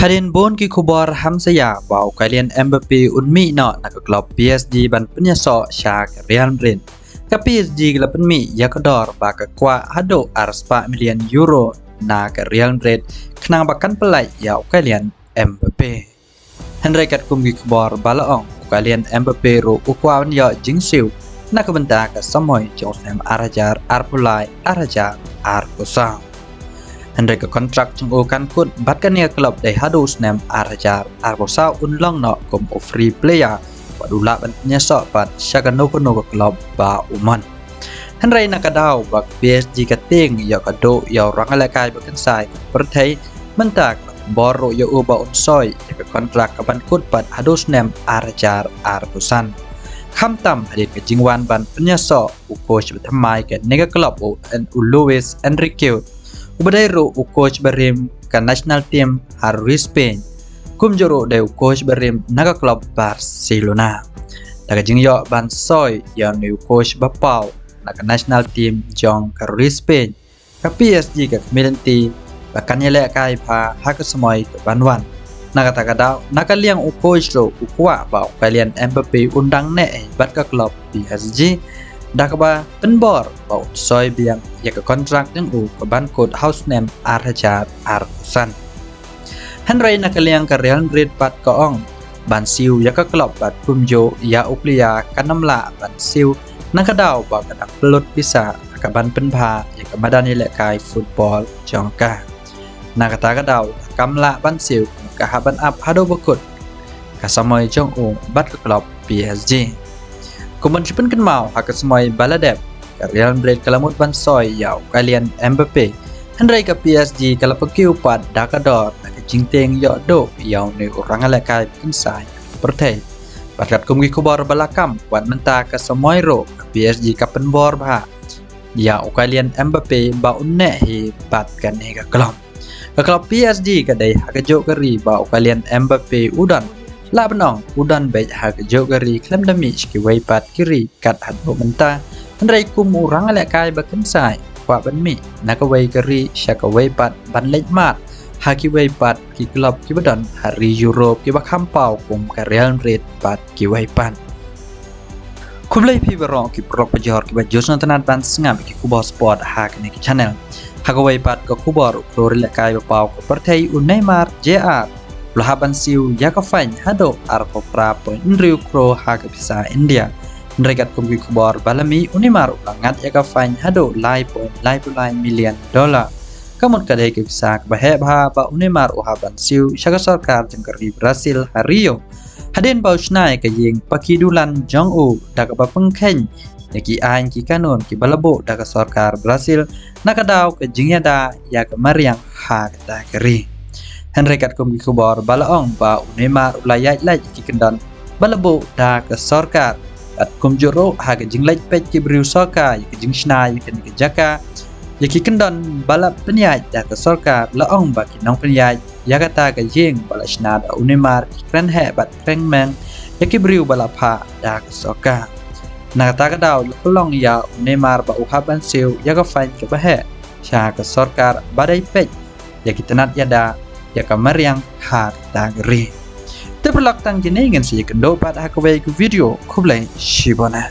Hadin bon ki kubar Hamzaya bau kalian Mbappe unmi no nak klub PSG ban penyaso syak Real Madrid. Ka PSG la penmi yakador ba ka kwa hado arspa million euro na ka Real Madrid knang bakan pelai ya kalian Mbappe. Henry kat kum ki kubar balaong kalian Mbappe ro ukwan ya jingsiu nak benta ka samoy jong sam arajar arpulai arajar arkusang. Henry ke kontrak jenggo kan kut batkan ya klub dai hadu snam arajar arbosa unlong no kom of free player padula ban nyesok pat syagano kono ke klub ba uman. Henry nakadau bak PSG kating ya kado ya orang alakai bakan sai pertai mentak boro ya uba unsoi ke kontrak kapan kut pat hadu snam arajar arbosan. Khamtam hadit ke jingwan ban penyesok coach bertamai ke nega klub Luis Enrique Ubadairo coach berim ke national team Harris Spain. Kum joro deu coach berim naga klub Barcelona. Daga jingyo ban soy yang new coach bapau naga national team jong Harris Spain. Ke PSG ke Milenti bahkan yelek kai pa hak semoy ke banwan. Naga takadau naga liang coach ro ukwa bau kalian Mbappe undang ne bat ke klub PSG. Dah keba penbor bau soy biang ya ke kontrak yang ke ban kod house name Arajar Arkusan. Henry nakaliang ke Real Madrid pat koong ban siu ya ke klub bat kumjo ya uplia kanamla ban siu nakadau bau kadak pelut bisa ke ban penpa ya ke badan ilek kai football jongka. Nakata kadau kamla ban siu ke haban up hado bekut ke samoy jong bat ke klub PSG. Kuman sipen kan mau hak semoy baladep ke Real Madrid kalamut ban soy yau kalian Mbappe. Henry ke PSG kalau pergi upat dakador nak jingteng yo do yau ni orang alakai insai pertai. Bakat kumgi kubar balakam wan menta ke semoy ro ke PSG ka penbor bah. Yau kalian Mbappe ba unne hi bat kan ni ke klub. Ke klub PSG ka dai hak jo keri ba kalian Mbappe udan la benong udan baik hak jogari klem damage ki waipat kiri kat hadu menta Henry kum urang alakai bakan sai kwa banmi nak wai kiri syaka waipat ban lejmat haki waipat ki klub ki badan hari Europe ki bakhampau kum ka Real Madrid pat ki waipat kumlai pi barong ki prok pajor ki bajos nontonat ban sngam ki kubor sport hak ni ki channel hak waipat ko kubor klor alakai bapau ko partai Neymar JR Lahaban siu jaka fine hado arko prapo Nriu Kro hak bisa India. Nregat kumgi kubor balami Neymar ulangat jaka fine hado lai million dollar. Kamut kadai ke bisa bahe bah ba Neymar uhaban siu syaka sarkar jengkari Brazil Rio. Hadin bau snai ke ying pakidulan Jong daga ba pengkhen yaki ain ki kanon ki balabo daga sarkar Brazil nakadau ke jingyada ya ke mariang hak ta keri. Henry kat kum kubor balaong ba Neymar ulayat lai ki kendan balabo da ke sarkar at kum joro ha ke jinglai pet ki briu sarkar ki jing snai ki ke jaka ya ki kendan balap penyai da ke sarkar laong ba ki nong penyai ya kata ke jing bala snad Neymar kren he bat kreng meng ya ki briu balapa da ke sarkar na kata ka daw long ya Neymar ba uhaban siu ya ka fain ke bahe sya ke sarkar badai pet ya ki tenat yada ya kamar yang hak dagri. Terpelak tang jenengan saja kendo pada hak video kublai shibona.